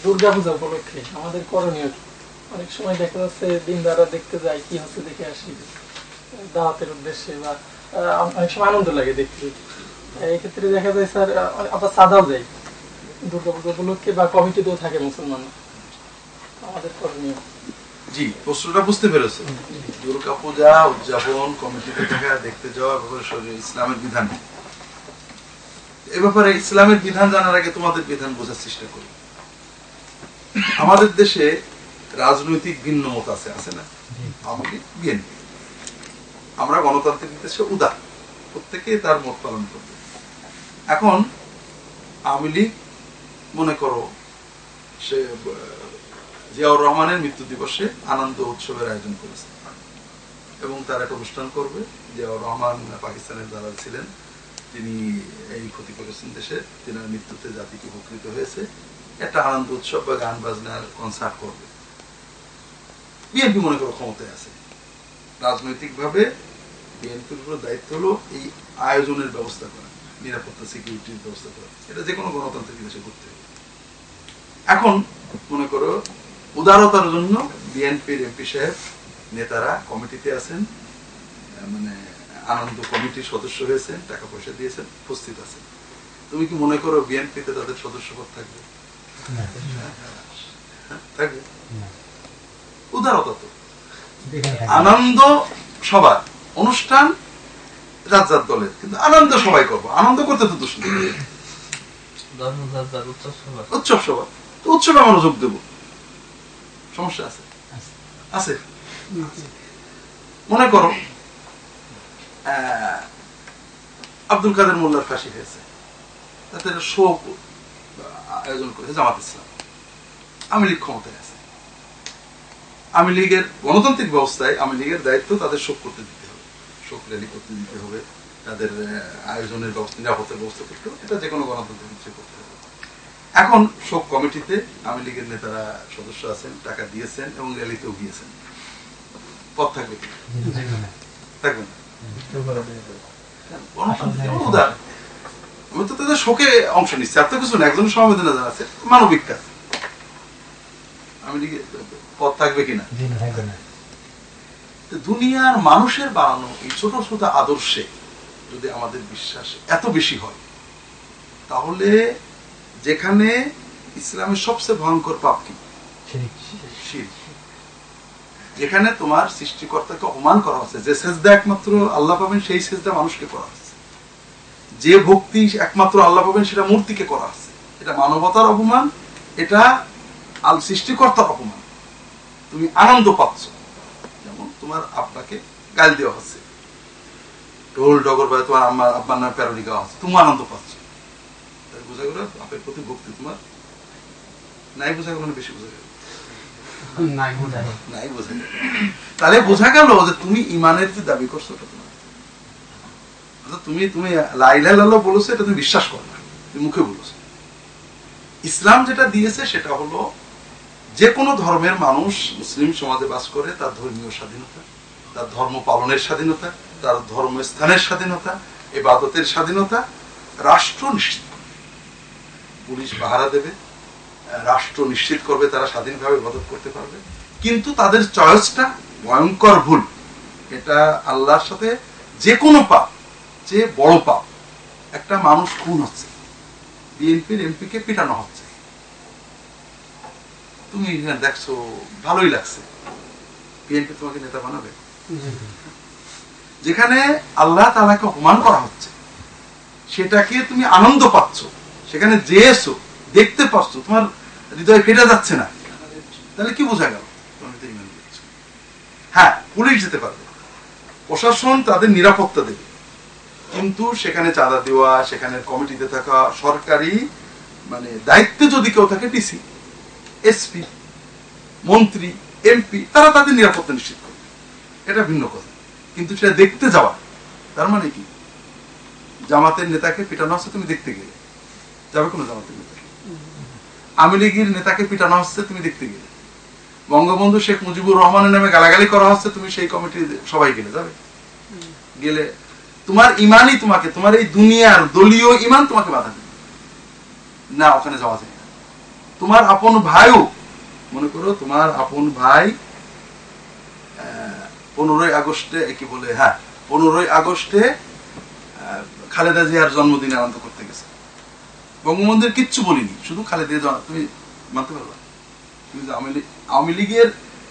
দুর্গাপূজা উপলক্ষে আমাদের করণীয় অনেক সময় দেখা যাচ্ছে দিনদাররা দেখতে যায় কি হচ্ছে দেখে আসি দাওয়াতের উদ্দেশ্যে বা অনেক সময় আনন্দ লাগে দেখতে। এই ক্ষেত্রে দেখা যায় স্যার আবার সাদাও যায় দুর্গাপূজা উপলক্ষে বা কমিটিতেও থাকে মুসলমান, আমাদের করণীয়। জি, প্রশ্নটা বুঝতে পেরেছে। দুর্গাপূজা উদযাপন কমিটিতে থাকা দেখতে যাওয়া ব্যাপারে ইসলামের বিধান, এ ব্যাপারে ইসলামের বিধান জানার আগে তোমাদের বিধান বোঝার চেষ্টা করি। আমাদের দেশে রাজনৈতিক ভিন্ন মত আছে, আছে না? আওয়ামী লীগ, বিএনপি। আমরা গণতান্ত্রিক দেশে উদার, প্রত্যেকে তার মত পালন করবে। এখন আওয়ামী লীগ মনে করো সে জিয়াউর রহমানের মৃত্যু দিবসে আনন্দ উৎসবের আয়োজন করেছে এবং তার একটা অনুষ্ঠান করবে। জিয়াউর রহমান পাকিস্তানের যারা ছিলেন, তিনি এই ক্ষতি করেছেন দেশে, তিনার মৃত্যুতে জাতিকে উপকৃত হয়েছে, একটা আনন্দ উৎসব বা গান বাজনার কনসার্ট করবে। বিএনপি মনে করো ক্ষমতায় আছে, রাজনৈতিক ভাবে বিএনপির উপর দায়িত্ব হলো এই আয়োজনের ব্যবস্থা করা, নিরাপত্তা সিকিউরিটির ব্যবস্থা করা। এটা যে কোনো গণতান্ত্রিক দেশে করতে হবে। এখন মনে করো উদারতার জন্য বিএনপির এমপি সাহেব নেতারা কমিটিতে আছেন, মানে আনন্দ কমিটির সদস্য হয়েছেন, টাকা পয়সা দিয়েছেন, উপস্থিত আছেন। তুমি কি মনে করো বিএনপিতে তাদের সদস্যপদ থাকবে? থাকবে? উদারতা তো আনন্দ সবার অনুষ্ঠান যার যার দলের, কিন্তু আনন্দ সবাই করবো, আনন্দ করতে তো দোষ নেই। উৎসব সভা, তো উৎসবে আমরা যোগ দেবো, সমস্যা আছে? আছে। মনে করো আব্দুল কাদের মোল্লার ফাঁসি হয়েছে, তাতে শোক আয়োজন করেছে জামাত ইসলাম। আওয়ামী লীগ ক্ষমতায় আছে, আওয়ামী লীগের গণতান্ত্রিক ব্যবস্থায় আওয়ামী লীগের দায়িত্ব তাদের শোক করতে দিতে হবে, শোক র্যালি করতে দিতে হবে, তাদের আয়োজনের ব্যবস্থা, নিরাপত্তার ব্যবস্থা করতে হবে। এটা যে কোনো গণতান্ত্রিক কিছু করতে হবে। এখন শোক কমিটিতে আওয়ামী লীগের নেতারা সদস্য আছেন, টাকা দিয়েছেন এবং র্যালিতেও গিয়েছেন, পদ থাকবে কি? থাকবে না। আমি তো তাদের শোকে অংশ নিচ্ছি, এত কিছু না, একজন সমবেদনা জানাচ্ছে, মানবিক কাজ। আওয়ামী লীগের পদ থাকবে কিনা? দুনিয়ার মানুষের বানানো এই ছোট ছোট আদর্শে যদি আমাদের বিশ্বাস এত বেশি হয়, তাহলে যেখানে ইসলামের সবচেয়ে ভয়ঙ্কর পাপ কি? শিরক। যেখানে তোমার সৃষ্টিকর্তাকে অপমান করা হচ্ছে, যে সেজদা একমাত্র আল্লাহ পাবেন সেই সেজদা মানুষকে করা হচ্ছে, যে ভক্তি একমাত্র আল্লাহ পাবেন সেটা মূর্তিকে করা হচ্ছে। এটা মানবতার অপমান, এটা আল সৃষ্টিকর্তার অপমান। তুমি আনন্দ পাচ্ছ, যেমন তোমার আপনাকে গাল দেওয়া হচ্ছে, ঢোল ডগর বাজে, তোমার আব্বার নামে প্যারোডি গাওয়া হচ্ছে, তুমি আনন্দ পাচ্ছ। বোঝা গেল বাপের প্রতি ভক্তি তোমার নাই, বোঝা গেল না? বেশি বোঝা গেল? নাই বোঝা গেল। তাহলে বোঝা গেল যে তুমি ইমানের যে দাবি করছো ওটা তোমার, তুমি তুমি লা ইলাহা ইল্লাল্লাহ বলেছো, এটা তুমি বিশ্বাস করো না, তুমি মুখে বলেছো। ইসলাম যেটা দিয়েছে সেটা হলো যে কোনো ধর্মের মানুষ মুসলিম সমাজে বাস করে, তার ধর্মীয় স্বাধীনতা, তার ধর্ম পালনের স্বাধীনতা, তার ধর্মস্থানের স্বাধীনতা, ইবাদতের স্বাধীনতা রাষ্ট্র নিশ্চিত করবে। পুলিশ পাহারা দেবে, রাষ্ট্র নিশ্চিত করবে তারা স্বাধীনভাবে ইবাদত করতে পারবে। কিন্তু তাদের চয়েসটা ভয়ঙ্কর ভুল। এটা আল্লাহর সাথে যে কোনো পাপ, যে বড় পাপ। একটা মানুষ খুন হচ্ছে, বিএনপির এমপি কে পিটানো হচ্ছে, তুমি দেখছো ভালোই লাগছে, বিএনপি তোমাকে নেতা বানাবে? যেখানে আল্লাহ তাআলাকে অপমান করা হচ্ছে সেটাকে তুমি আনন্দ পাচ্ছ, সেখানে যেয়েছো, দেখতে পাচ্ছ, তোমার হৃদয় ফেটে যাচ্ছে না, তাহলে কি বোঝা গেল? হ্যাঁ, পুলিশ যেতে পারবে, প্রশাসন তাদের নিরাপত্তা দেবে, কিন্তু সেখানে চাঁদা দেওয়া, সেখানে কমিটিতে থাকা, সরকারি মানে দায়িত্বে যদি কেউ থাকে, ডিসি, এসপি, মন্ত্রী, এমপি, তারা তাদের নিরাপত্তা নিশ্চিত করবে, এটা ভিন্ন কথা। কিন্তু সেটা দেখতে যাওয়া, তার মানে কি? জামাতের নেতাকে পিটানো হচ্ছে, তুমি দেখতে গেলে যাবে কোনো জামাতের নেতাকে? আওয়ামী লীগের নেতাকে পিটানো হচ্ছে, তুমি দেখতে গেলে? বঙ্গবন্ধু শেখ মুজিবুর রহমানের নামে গালাগালি করা হচ্ছে, তুমি সেই কমিটির সবাই গেলে যাবে? গেলে তোমার ইমানই তোমাকে, তোমার এই দুনিয়ার দলীয় ইমান তোমাকে বাধা দেবে না, ওখানে যাওয়া যায় না। তোমার আপন ভাইও, মনে করো তোমার আপন ভাই 15ই আগস্টে কি বলে, হ্যাঁ 15ই আগস্টে খালেদা জিয়ার জন্মদিনে আনন্দ করতে গেছে, বঙ্গবন্ধুর কিচ্ছু বলিনি, শুধু খালেদা, তুমি মানতে পারবা? তুমি আওয়ামী লীগের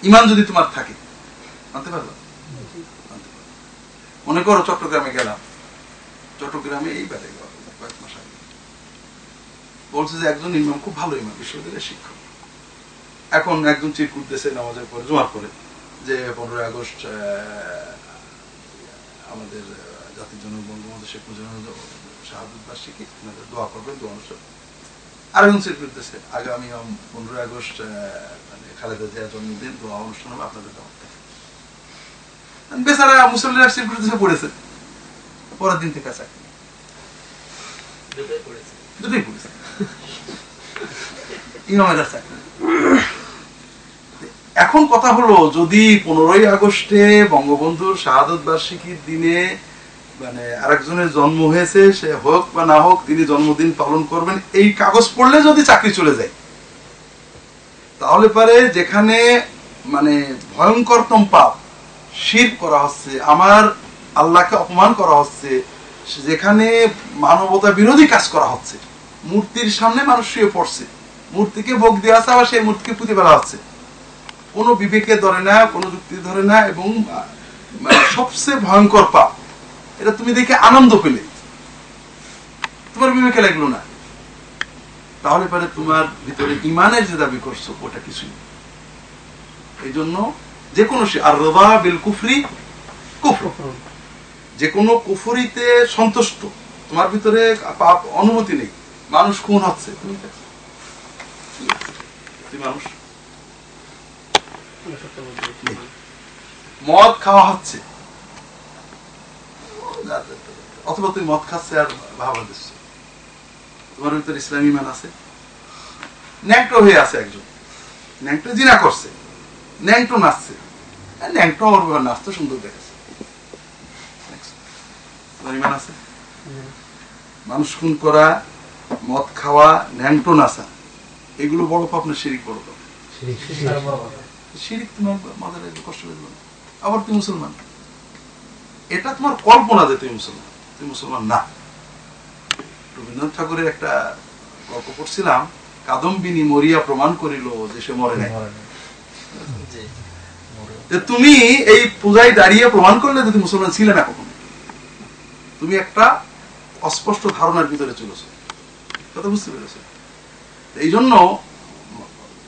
ইমান যদি তোমার থাকে মানতে পারবা? মনে করো চট্টগ্রামে গেলাম, চট্টগ্রামে এইবারে কয়েক মাস আগে বলছে যে একজন ইমাম, খুব ভালো ইমাম, বিশ্ববিদ্যালয়ের শিক্ষক, এখন একজন চির করতেছে নামাজের পরে, জুমার পরে, যে 15ই আগস্ট আমাদের জাতির জনক বঙ্গবন্ধু শেখ মুজিবুর শাহাদত বার্ষিকী, আপনাদের দোয়া করবেন, দোয়া অনুষ্ঠান। আরেকজন চির করতেছে আগামী 15ই আগস্ট মানে খালেদা জিয়ার জন্মদিন, দোয়া অনুষ্ঠান হবে, আপনাদের দাওয়াত। বেচারা মুসল্লিরা চির করতেছে, পড়েছে, পরের দিন থেকে চাকরি, দুটোই পড়েছে, ইমামেরা চাকরি। এখন কথা হলো, যদি 15ই আগস্টে বঙ্গবন্ধুর শাহাদত বার্ষিকীর দিনে মানে আরেকজনের জন্ম হয়েছে, সে হোক বা না হোক, তিনি জন্মদিন পালন করবেন, এই কাগজ পড়লে যদি চাকরি চলে যায়, তাহলে পারে যেখানে মানে ভয়ঙ্করতম পাপ শিরক করা হচ্ছে, আমার আল্লাহকে অপমান করা হচ্ছে, যেখানে মানবতা বিরোধী কাজ করা হচ্ছে, মূর্তির সামনে মানুষ শুয়ে পড়ছে, মূর্তিকে ভোগ দেওয়া আছে, আবার সেই মূর্তিকে পুঁতে ফেলা হচ্ছে, কোনো বিবেকে ধরে না, কোনো যুক্তি ধরে না, এবং সবচেয়ে ভয়ঙ্কর পাপ। এটা তুমি দেখে আনন্দ পেলে, তোমার বিবেকে লাগলো না, তাহলে পরে তোমার ভিতরে ইমানের যে দাবি করছো ওটা কিছুই। এই জন্য যে কোনো আর রাদা বিল কুফরি কুফর, যে কোনো কুফরিতে সন্তুষ্ট, তোমার ভিতরে পাপ অনুমতি নেই, মানুষ খুন হচ্ছে, তুমি মানুষ, মদ খাওয়া হচ্ছে, অথবা তুমি মদ খাচ্ছে আর ভাবা দিচ্ছ, তোমার ভিতরে ইসলামী ইমান আছে? ন্যাংটো হয়ে আছে একজন, ন্যাংটো জিনা করছে, ন্যাংটো নাচছে, ন্যাংটো ওর নাচতে সুন্দর দেখেছে, তোমার ইমান আছে? মানুষ খুন করা, মদ খাওয়া, ন্যাংটো নাচা, এগুলো বড় পাপ না শিরিক বড় পাপ? শিরিক তোমার মাথায় কষ্ট লাগবে না, আবার তুমি মুসলমান, এটা তোমার কল্পনা যে তুমি মুসলমান, তুমি মুসলমান না। রবীন্দ্রনাথ ঠাকুরের একটা গল্প পড়ছিলাম, কাদম্বিনী মরিয়া প্রমাণ করিল যে সে মরে নাই। তুমি এই পূজায় দাঁড়িয়ে প্রমাণ করলে যদি মুসলমান ছিলে না কখনো, তুমি একটা অস্পষ্ট ধারণার ভিতরে চলেছ, কথা বুঝতে পেরেছ? এই জন্য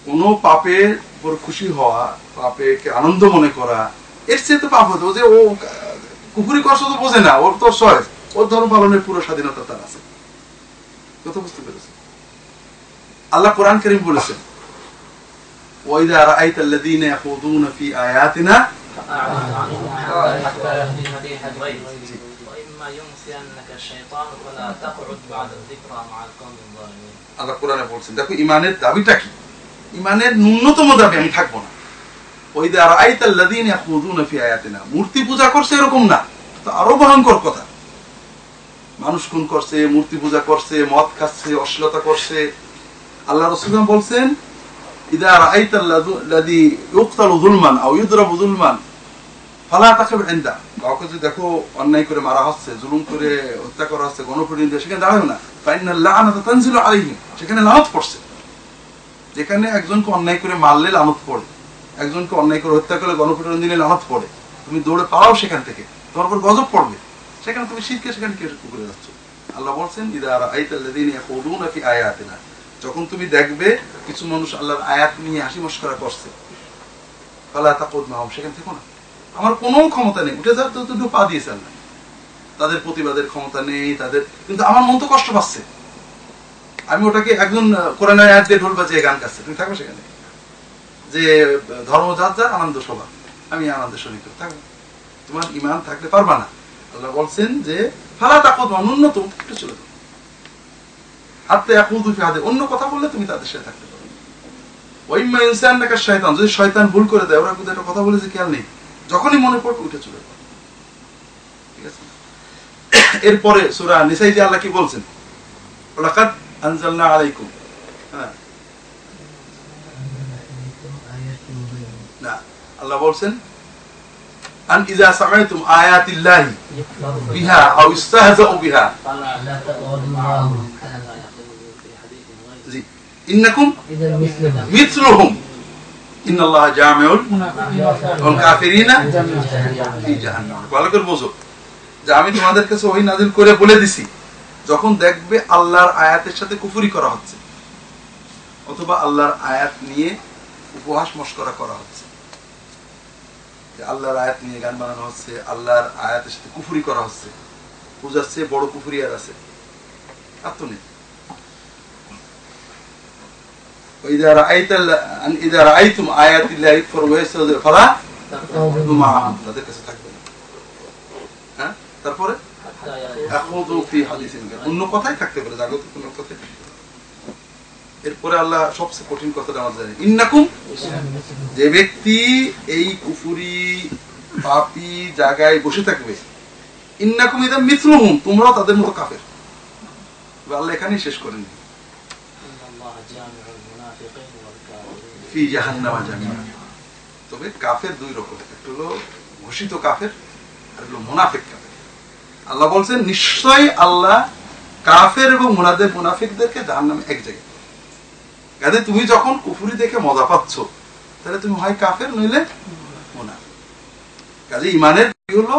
কোন পাপের উপর খুশি হওয়া, পাপেকে আনন্দ মনে করা, এর চেয়ে তো পাপ হতো যে ও কুফরি করছে তো বোঝে না, ওর তো সয়, ওর ধর্ম পালনের পুরো স্বাধীনতা তার আছে, কথা বুঝতে পেরেছে? আল্লাহ কোরআন কারীম বলেছেন, ওয়াইদা রাআইতাল্লাযীনা ইয়াখুদুনা ফি আয়াতিনা আল্লাহ কোরআনে বলছেন, দেখো ইমানের দাবিটা কি, ইমানের ন্যূনতম দাবি আমি থাকবো না। ওয়াইদা রাআইতাল্লাযীনা ইয়াখুদুনা ফি আয়াতিনা, মূর্তি পূজা করছে এরকম না, তো আরো ভয়ঙ্কর কথা, মানুষ খুন করছে, মূর্তি পূজা করছে, মদ খাচ্ছে, অশ্লীলতা করছে। আল্লাহ রাসূল বলছেন, ইদা রাআইতাল্লাযী ইউকতালু যুলমান আও ইউদরাবু যুলমান ফালা তাকিব ইনদা, কাউকে যদি দেখো অন্যায় করে মারা হচ্ছে, জুলুম করে হত্যা করা হচ্ছে, গণপিটুনি দিয়ে, সেখানে দাঁড়াবে না, ফাইনাল লাআনাতু তানজিলু আলাইহিম, সেখানে লানত পড়ছে। যেখানে একজনকে অন্যায় করে মারলে লানত পড়ে, একজনকে অন্যায় করে হত্যা করলে, গণপিটুনি দিলে লানত পড়ে, তুমি দৌড়ে পালাও সেখান থেকে, তোমার উপর গজব পড়বে, সেখানে তুমি শিরকে সেখানে কে করে যাচ্ছ। আল্লাহ বলছেন, ইদা রাআইতাল্লাযীনা ইয়াখুদুনা ফি আয়াতিনা, যখন তুমি দেখবে কিছু মানুষ আল্লাহর আয়াত নিয়ে হাসি মশকরা করছে, ফালা তাকুদ মাহুম, সেখান থেকে না, আমার কোনো ক্ষমতা নেই, উঠে যাও, তো দুটো পা দিয়েছে আল্লাহ, তাদের প্রতিবাদের ক্ষমতা নেই তাদের, কিন্তু আমার মন তো কষ্ট পাচ্ছে, আমি ওটাকে একজন কোরআনের আয়াত দিয়ে ঢোল বাজিয়ে গান গাচ্ছে, তুমি থাকবে সেখানে, যে ধর্ম যার যার আনন্দ সভা, আমি আনন্দের শরীর থাকবো, তোমার ইমান থাকলে পারবা না। আল্লাহ বলছেন যে ফালা তাকুদ মাহুম, ন্যূনতম একটু চলে যাও, হাত্তা ইয়াকুযু ফি হাদিস, অন্য কথা বললে তুমি তাদের সাথে থাকতে পারো। ওয়াইম্মা ইনসান্নাকা শাইতান, যদি শয়তান ভুল করে দেয়, ওরা কিন্তু একটা কথা বলেছে খেয়াল নেই, যখনই মনে পড়বে উঠে চলে যাবে, ঠিক আছে? এরপরে সূরা নিসাই যে আল্লাহ কি বলছেন, লাকাদ আনজালনা আলাইকুম, হ্যাঁ না, আল্লাহ বলছেন আন ইযা সামাইতুম আয়াতিল্লাহি বিহা আও ইস্তাহজাউ বিহা জি ইন্নাকুম মিথলুহুম ইন্নাল্লাহা জামিউল কাফিরিনা ফি জাহান্নাম। ভালো করে বোঝো যে আমি তোমাদের কাছে ওহী নাযিল করে বলে দিছি, যখন দেখবে আল্লাহর আয়াতের সাথে কুফরি করা হচ্ছে অথবা আল্লাহর আয়াত নিয়ে উপহাস মশকরা করা হচ্ছে, আল্লাহর আয়াত নিয়ে গান বানানো হচ্ছে, আল্লাহর আয়াতের সাথে কুফরি করা হচ্ছে, বুঝাচ্ছে বড় কুফরি আর আছে আর তো নেই। তাদের কাছে থাকবে না। হ্যাঁ, তারপরে অন্য কথাই থাকতে পারে, জাগতিক অন্য কথাই থাকতে পারে। এরপরে আল্লাহ সবচেয়ে কঠিন কথাটা আমার জানেন, ইন্নাকুম, যে ব্যক্তি এই কুফুরি পাপী জায়গায় বসে থাকবে, ইন্নাকুম ইদা মিথলুহুম, তোমরাও তাদের মতো কাফের। আল্লাহ এখানেই শেষ করেন, ফি জাহান্নাম জামিআ। তবে কাফের দুই রকমের, একটা হলো ঘোষিত কাফের আর হলো মুনাফিক কাফের। আল্লাহ বলছেন নিশ্চয়ই আল্লাহ কাফের এবং মুনাফিকদেরকে জাহান্নামে এক জায়গায়। কাজে তুমি যখন কুফরি দেখে মজা পাচ্ছ, তাহলে তুমি হয় কাফের নইলে মুনাফিক। কাজে ইমানের কি হলো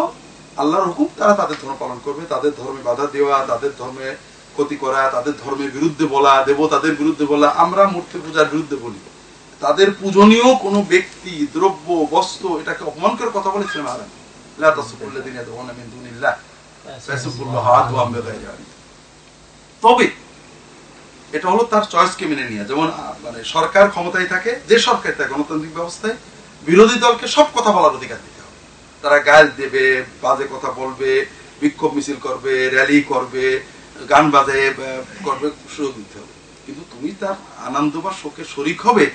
আল্লাহর হুকুম, তারা তাদের ধর্ম পালন করবে, তাদের ধর্মে বাধা দেওয়া, তাদের ধর্মে ক্ষতি করা, তাদের ধর্মের বিরুদ্ধে বলা, দেবতাদের বিরুদ্ধে বলা। আমরা মূর্তি পূজার বিরুদ্ধে বলি, তাদের পূজনীয় কোন ব্যক্তি, দ্রব্য, বস্ত্র এটাকে অপমান করে কথা বলেছিলাম আরাম লা তাসুবুল্লাযিনা ইয়াদউনা মিন দুনিল্লাহ ফায়াসুবুল্লাহ আদওয়াম বিগাইরি ইলম। তবে এটা হলো তার চয়েসকে মেনে নিয়ে, যেমন মানে সরকার ক্ষমতায় থাকে, যে সরকার থাকে গণতান্ত্রিক ব্যবস্থায় বিরোধী দলকে সব কথা বলার অধিকার দিতে হবে। তারা গাল দেবে, বাজে কথা বলবে, বিক্ষোভ মিছিল করবে, র্যালি করবে, গান বাজে করবে, সুযোগ দিতে হবে। কিন্তু তুমি তার আনন্দ বা শোকে শরিক হবে,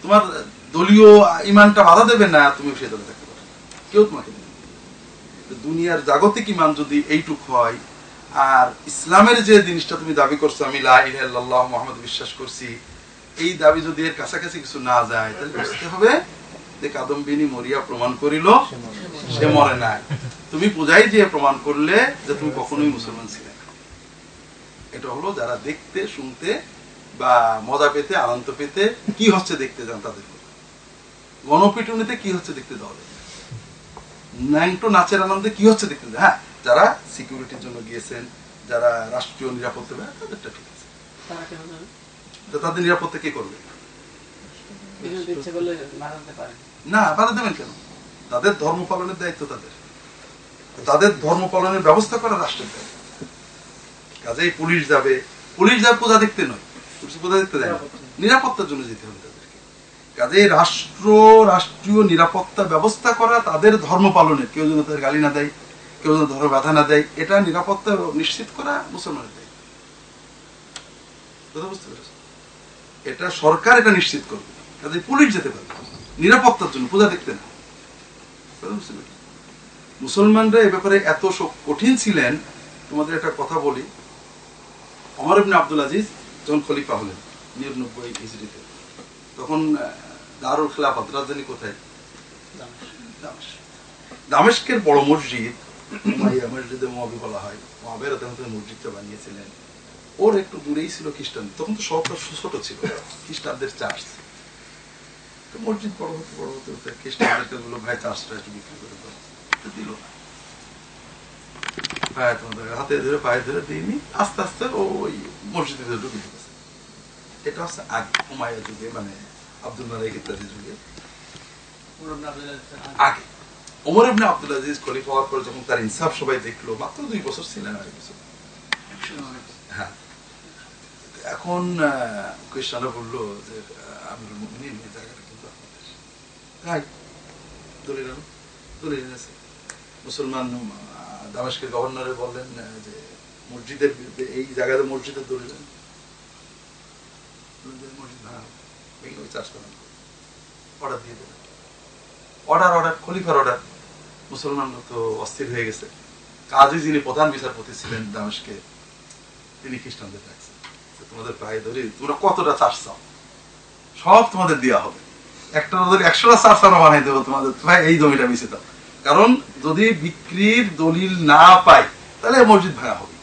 তোমার দলীয় ইমানটা বাধা দেবে না, তুমি সে দলে থাকতে পারবে, কেউ তোমাকে দেবে। দুনিয়ার জাগতিক ইমান যদি এইটুক হয়, আর ইসলামের যে জিনিসটা তুমি দাবি করছো, আমি লা ইলাহা ইল্লাল্লাহ মুহাম্মদ বিশ্বাস করছি, এই দাবি যদি এর কাছাকাছি কিছু না যায়, তাহলে বুঝতে হবে যে কাদম্বিনী মরিয়া প্রমাণ করিল সে মরে নাই। তুমি পূজাই দিয়ে প্রমাণ করলে যে তুমি কখনোই মুসলমান ছিলে না। এটা হলো যারা দেখতে, শুনতে বা মজা পেতে, আনন্দ পেতে কি হচ্ছে দেখতে যান তাদের। গণপিটুনিতে কি হচ্ছে দেখতে যাওয়া যায়, ন্যাংটো নাচের আনন্দে কি হচ্ছে দেখতে যায়। হ্যাঁ, যারা সিকিউরিটির জন্য গিয়েছেন, যারা রাষ্ট্রীয় নিরাপত্তা, তাদেরটা ঠিক আছে, তাদের নিরাপত্তা কে করবে? না, বাধা দেবেন কেন? তাদের ধর্ম পালনের দায়িত্ব তাদের, তাদের ধর্ম পালনের ব্যবস্থা করা রাষ্ট্রের দায়িত্ব। কাজেই পুলিশ যাবে পূজা দেখতে নয়, পূজা দেখতে যায় না, নিরাপত্তার জন্য যেতে হবে তাদেরকে। কাজেই রাষ্ট্রীয় নিরাপত্তা ব্যবস্থা করা তাদের ধর্ম পালনের, কেউ যেন তাদের গালি না দেয়, কেউ যেন ধর্ম বাধা না দেয়, এটা নিরাপত্তা নিশ্চিত করা মুসলমানের দায়িত্ব। কথা বুঝতে পেরেছ? এটা সরকার এটা নিশ্চিত করবে, কাজেই পুলিশ যেতে পারবে নিরাপত্তার জন্য, পূজা দেখতে না। মুসলমানরা এ ব্যাপারে এত কঠিন ছিলেন। তোমাদের একটা কথা বলি, ওমর ইবনে আব্দুল আজিজ যখন খলিফা হলেন 99 হিজরিতে, তখন দারুল খিলাফত রাজধানী কোথায়? দামেস্কের বড় মসজিদ, উমাইয়া মসজিদে মুআবি বলা হয়, মুআবিয়া রাদিয়াল্লাহু আনহু মসজিদটা বানিয়েছিলেন। ওর একটু দূরেই ছিল খ্রিস্টান, তখন তো শহরটা ছোট ছিল, খ্রিস্টানদের চার্চ। তো মসজিদ বড় হতে খ্রিস্টানদেরকে বললো, ভাই চার্চটা একটু বিক্রি করে দাও, দিল না। হাতে ধরে পায়ে ধরে দিইনি, আস্তে আস্তে ওই মসজিদে ঢুকে গেছে। এটা হচ্ছে আগে উমাইয়া যুগে, মানে আব্দুল মালিক ইত্যাদি যুগে আগে। ওমর ইবনে আব্দুল আজিজ খলিফা হওয়ার পর যখন তার ইনসাফ সবাই দেখলো, মাত্র 2 বছর ছিলেন, 2 বছর। হ্যাঁ, এখন খ্রিস্টানরা বললো যে আমিরুল মুমিনিন এই জায়গাটা কিন্তু আপনাদের, তাই দলিল এনেছে। মুসলমান দামেস্কের গভর্নরে বললেন যে মসজিদের বিরুদ্ধে, এই জায়গাতে মসজিদের দলিল মসজিদ ভাঙা ভেঙে চাষ করা, অর্ডার দিয়ে দেবেন। অর্ডার খলিফার অর্ডার। মুসলমানরা তো অস্থির হয়ে গেছে। কাজী যিনি প্রধান বিচারপতি ছিলেন দামেস্কে, তিনি খ্রিস্টানদের ডাকছেন, তোমাদের পায়ে ধরে তোমরা কতটা চাষ চাও, সব তোমাদের দেওয়া হবে, একটা ওদের 100টা চারচানা বানাই দেবো তোমাদের, ভাই এই জমিটা বেঁচে দাও। কারণ যদি বিক্রির দলিল না পাই তাহলে মসজিদ ভাঙা হবে,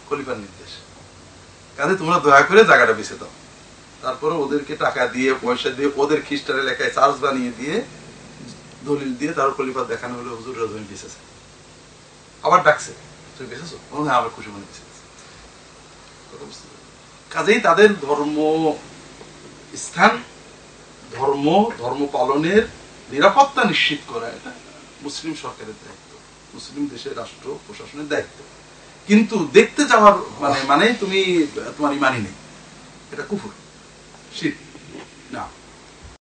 খলিফার নির্দেশ। কাজে তোমরা দয়া করে জায়গাটা বেঁচে দাও। তারপরে ওদেরকে টাকা দিয়ে পয়সা দিয়ে ওদের খ্রিস্টান এলাকায় চার্জ বানিয়ে দিয়ে দলিল দিয়ে তার খলিফা দেখানো হলো হুজুর জমি বেঁচেছে। আবার ডাকছে, তুমি বেঁচেছো? হ্যাঁ, আবার খুশি মনে বেঁচে। কাজেই তাদের ধর্ম স্থান, ধর্ম পালনের নিরাপত্তা নিশ্চিত করা এটা মুসলিম সরকারের দায়িত্ব, মুসলিম দেশের রাষ্ট্র প্রশাসনের দায়িত্ব। কিন্তু দেখতে যাওয়ার মানে তুমি তোমার ইমানই নেই, এটা কুফর, শিরক না।